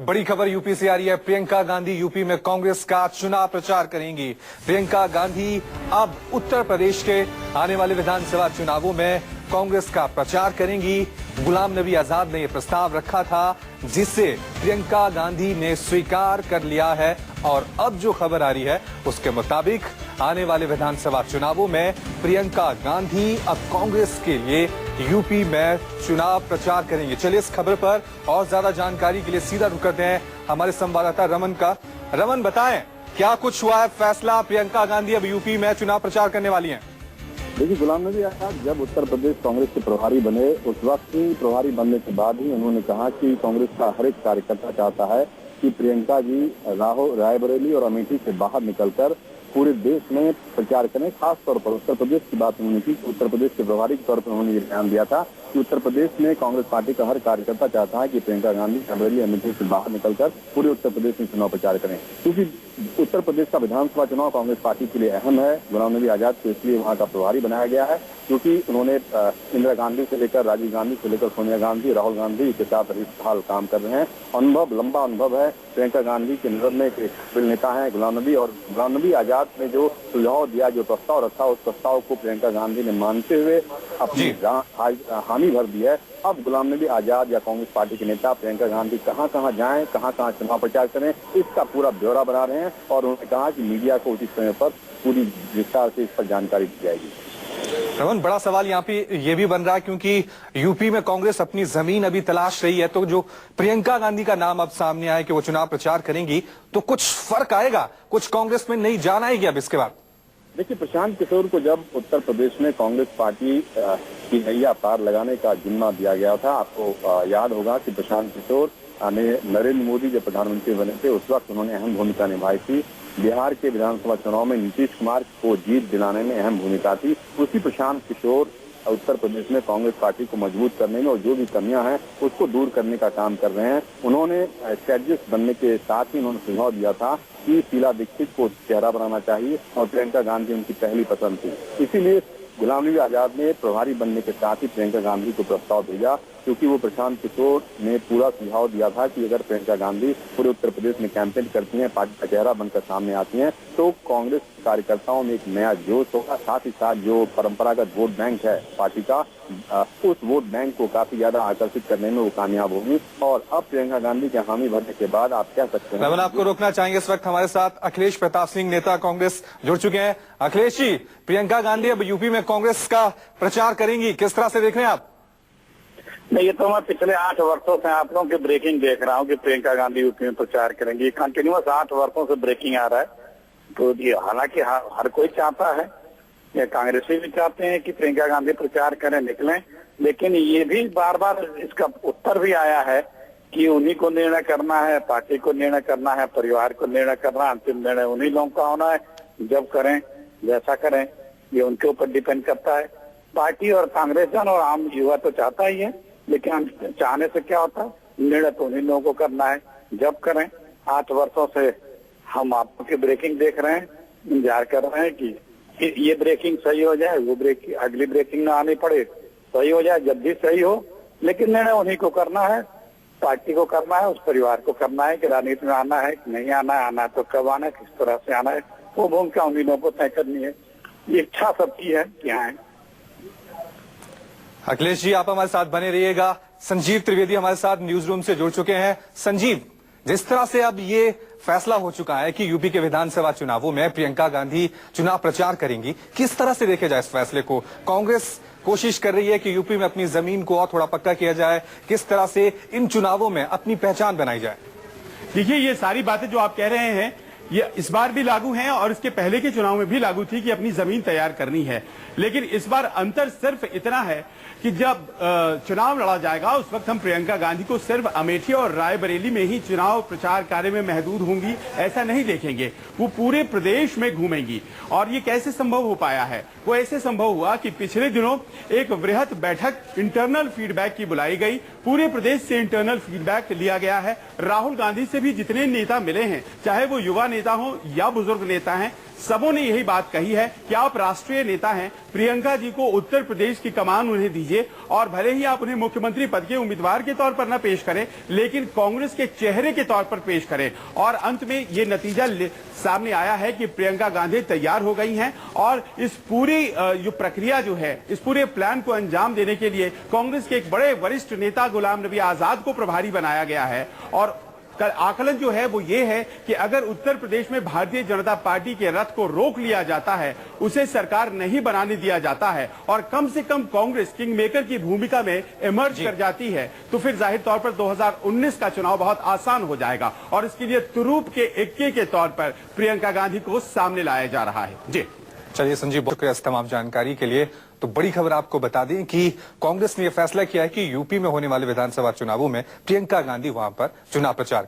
बड़ी खबर यूपी से आ रही है। प्रियंका गांधी यूपी में कांग्रेस का चुनाव प्रचार करेंगी। प्रियंका गांधी अब उत्तर प्रदेश के आने वाले विधानसभा चुनावों में कांग्रेस का प्रचार करेंगी। गुलाम नबी आजाद ने यह प्रस्ताव रखा था, जिसे प्रियंका गांधी ने स्वीकार कर लिया है और अब जो खबर आ रही है उसके मुताबिक आने वाले विधानसभा चुनावों में प्रियंका गांधी अब कांग्रेस के लिए यूपी में चुनाव प्रचार करेंगे। चलिए इस खबर पर और ज्यादा जानकारी के लिए सीधा रुक करते हैं हमारे संवाददाता रमन का। रमन, बताएं क्या कुछ हुआ है फैसला, प्रियंका गांधी अब यूपी में चुनाव प्रचार करने वाली हैं? देखिए, गुलाम नबी आजाद जब उत्तर प्रदेश कांग्रेस के प्रभारी बने, उस वक्त ही प्रभारी बनने के बाद ही उन्होंने कहा कि कांग्रेस का हर एक कार्यकर्ता चाहता है कि प्रियंका जी रायबरेली और अमेठी से बाहर निकलकर पूरे देश में प्रचार करें। खास तौर पर उत्तर प्रदेश की बात उन्होंने की। उत्तर प्रदेश के प्रभारी के तौर पर उन्होंने ये ध्यान दिया था कि उत्तर प्रदेश में कांग्रेस पार्टी का हर कार्यकर्ता चाहता है कि प्रियंका गांधी रायबरेली अमेठी से बाहर निकलकर पूरे उत्तर प्रदेश में चुनाव प्रचार करें, क्योंकि उत्तर प्रदेश का विधानसभा चुनाव कांग्रेस पार्टी के लिए अहम है। गुलाम नबी आजाद को इसलिए वहां का प्रभारी बनाया गया है क्योंकि उन्होंने इंदिरा गांधी से लेकर राजीव गांधी से लेकर सोनिया गांधी, राहुल गांधी के साथ इस हाल काम कर रहे हैं। अनुभव, लंबा अनुभव है। प्रियंका गांधी के नजर में एक नेता है गुलाम नबी, और गुलाम नबी आजाद ने जो सुझाव दिया, जो प्रस्ताव रखा, उस प्रस्ताव को प्रियंका गांधी ने मानते हुए अपनी हामी भर दी है। अब गुलाम नबी आजाद या कांग्रेस पार्टी के नेता प्रियंका गांधी कहां कहां जाएं, कहां कहां चुनाव प्रचार करें, इसका पूरा ब्यौरा बना रहे हैं और उन्होंने कहा कि मीडिया को उचित समय पर पूरी विस्तार से इस पर जानकारी दी जाएगी। रमन, बड़ा सवाल यहाँ पे ये भी बन रहा है क्योंकि यूपी में कांग्रेस अपनी जमीन अभी तलाश रही है, तो जो प्रियंका गांधी का नाम अब सामने आया कि वो चुनाव प्रचार करेंगी, तो कुछ फर्क आएगा, कुछ कांग्रेस में नई जान आएगी अब इसके बाद? देखिए, प्रशांत किशोर को जब उत्तर प्रदेश में कांग्रेस पार्टी की नैया पार लगाने का जिम्मा दिया गया था, आपको याद होगा कि प्रशांत किशोर ने नरेंद्र मोदी जब प्रधानमंत्री बने थे उस वक्त उन्होंने अहम भूमिका निभाई थी। बिहार के विधानसभा चुनाव में नीतीश कुमार को जीत दिलाने में अहम भूमिका थी। उसी प्रशांत किशोर उत्तर प्रदेश में कांग्रेस पार्टी को मजबूत करने में और जो भी कमियां हैं उसको दूर करने का काम कर रहे हैं। उन्होंने स्ट्रेटजिस्ट बनने के साथ ही उन्होंने सुझाव दिया था कि शीला दीक्षित को चेहरा बनाना चाहिए और प्रियंका गांधी उनकी पहली पसंद थी। इसीलिए गुलाम नबी आजाद ने प्रभारी बनने के साथ ही प्रियंका गांधी को प्रस्ताव भेजा, क्योंकि वो प्रशांत किशोर ने पूरा सुझाव दिया था कि अगर प्रियंका गांधी पूरे उत्तर प्रदेश में कैंपेन करती हैं, पार्टी का चेहरा बनकर सामने आती हैं, तो कांग्रेस कार्यकर्ताओं में एक नया जोश होगा। साथ ही साथ जो परंपरागत वोट बैंक है पार्टी का, उस वोट बैंक को काफी ज्यादा आकर्षित करने में वो कामयाब होगी। और अब प्रियंका गांधी के हामी भरने के बाद आप कह सकते हैं। रमन, आपको रोकना चाहेंगे, इस वक्त हमारे साथ अखिलेश प्रताप सिंह, नेता कांग्रेस, जुड़ चुके हैं। अखिलेश जी, प्रियंका गांधी अब यूपी में कांग्रेस का प्रचार करेंगी, किस तरह से देख रहे हैं आप? नहीं, ये तो मैं पिछले 8 वर्षों से आप लोगों की ब्रेकिंग देख रहा हूँ कि प्रियंका गांधी यूपी में प्रचार करेंगी। कंटिन्यूअस 8 वर्षों से ब्रेकिंग आ रहा है। तो ये हालांकि हर कोई चाहता है, या कांग्रेसी भी चाहते हैं कि प्रियंका गांधी प्रचार करें, निकलें, लेकिन ये भी बार बार इसका उत्तर भी आया है कि उन्हीं को निर्णय करना है, पार्टी को निर्णय करना है, परिवार को निर्णय करना है, अंतिम निर्णय उन्हीं लोगों का होना है। जब करें, जैसा करें, ये उनके ऊपर डिपेंड करता है। पार्टी और कांग्रेस जन और आम युवा तो चाहता ही है, लेकिन चाहने से क्या होता है, निर्णय तो उन्हीं लोगों को करना है, जब करें। 8 वर्षों से हम आपकी ब्रेकिंग देख रहे हैं, इंतजार कर रहे हैं कि ये ब्रेकिंग सही हो जाए, वो ब्रेकिंग अगली ब्रेकिंग ना आनी पड़े, सही हो जाए, जब भी सही हो, लेकिन निर्णय उन्हीं को करना है, पार्टी को करना है, उस परिवार को करना है कि राजनीति में आना है कि नहीं आना है, आना है तो कब आना है, किस तरह से आना है, वो भूमिका उन्हीं लोगों को तय करनी है। ये इच्छा सबकी है कि आए। अखिलेश जी, आप हमारे साथ बने रहिएगा। संजीव त्रिवेदी हमारे साथ न्यूज रूम से जुड़ चुके हैं। संजीव, जिस तरह से अब ये फैसला हो चुका है कि यूपी के विधानसभा चुनावों में प्रियंका गांधी चुनाव प्रचार करेंगी, किस तरह से देखे जाए इस फैसले को? कांग्रेस कोशिश कर रही है कि यूपी में अपनी जमीन को और थोड़ा पक्का किया जाए, किस तरह से इन चुनावों में अपनी पहचान बनाई जाए? देखिए, ये सारी बातें जो आप कह रहे हैं ये इस बार भी लागू हैं और इसके पहले के चुनाव में भी लागू थी कि अपनी जमीन तैयार करनी है। लेकिन इस बार अंतर सिर्फ इतना है कि जब चुनाव लड़ा जाएगा उस वक्त हम प्रियंका गांधी को सिर्फ अमेठी और रायबरेली में ही चुनाव प्रचार कार्य में महदूद होंगी ऐसा नहीं देखेंगे, वो पूरे प्रदेश में घूमेंगी। और ये कैसे संभव हो पाया है? वो ऐसे संभव हुआ कि पिछले दिनों एक वृहद बैठक इंटरनल फीडबैक की बुलाई गई, पूरे प्रदेश से इंटरनल फीडबैक लिया गया है। राहुल गांधी से भी जितने नेता मिले हैं, चाहे वो युवा नेता हो या बुजुर्ग नेता हैं, सबों ने यही बात कही है कि आप राष्ट्रीय नेता हैं, प्रियंका जी को उत्तर प्रदेश की कमान उन्हें दीजिए और भले ही आप उन्हें मुख्यमंत्री पद के उम्मीदवार के तौर पर न पेश करें, लेकिन कांग्रेस के चेहरे के तौर पर पेश करें। और अंत में ये नतीजा सामने आया है कि प्रियंका गांधी तैयार हो गई हैं और इस पूरी जो प्रक्रिया जो है, इस पूरे प्लान को अंजाम देने के लिए कांग्रेस के एक बड़े वरिष्ठ नेता गुलाम नबी आजाद को प्रभारी बनाया गया है। और आकलन जो है वो ये है कि अगर उत्तर प्रदेश में भारतीय जनता पार्टी के रथ को रोक लिया जाता है, उसे सरकार नहीं बनाने दिया जाता है और कम से कम कांग्रेस किंग मेकर की भूमिका में इमर्ज कर जाती है, तो फिर जाहिर तौर पर 2019 का चुनाव बहुत आसान हो जाएगा। और इसके लिए तुरूप के इक्के के तौर पर प्रियंका गांधी को सामने लाया जा रहा है। जी चलिए संजीव, बहुत शुक्रिया इस तमाम जानकारी के लिए। तो बड़ी खबर आपको बता दें कि कांग्रेस ने यह फैसला किया है कि यूपी में होने वाले विधानसभा चुनावों में प्रियंका गांधी वहां पर चुनाव प्रचार